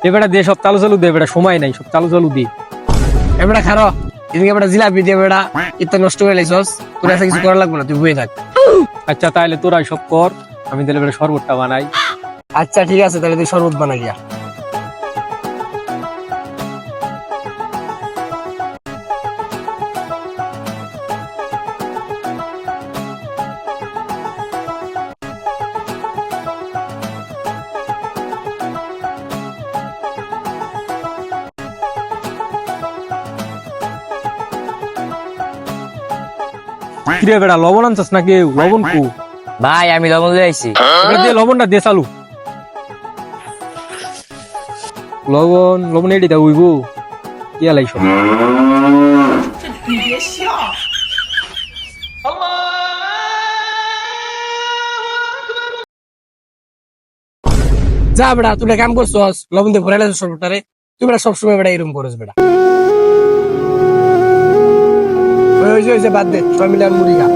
এবারে দিয়ে সব চালু চালু দে, এবারে সময় নাই, সব চালু চালু দি। এবারে খারো, এদিকে এবারে জিলাপি দিয়ে বেড়া ইত্যা নষ্ট হয়ে লাইছস, তোর এসে কিছু করা লাগবে না, তুই বয়ে থাক। আচ্ছা তাহলে তোরাই সব কর, আমি তাহলে এবারে শরবতটা বানাই। আচ্ছা ঠিক আছে, তাহলে তুই শরবত বানা গিয়া। কিরে বেড়া, লবণ আনছস নাকি? লবণ কু? ভাই আমি লবণ লয়ে আইছি। এবারে দিয়ে লবণটা দিয়ে চালু। লবণ লবণ এটি দা উইবো কি আলাই সব। যা বেড়া, তুই একটা কাম করছস, লবণ দিয়ে ভরে লাইছস শরবতটারে, তুই বেড়া সবসময় বেড়া এরকম করিস বেড়া। ওই যে বাদ দে, সবাই মিলে আর মুড়ি খা।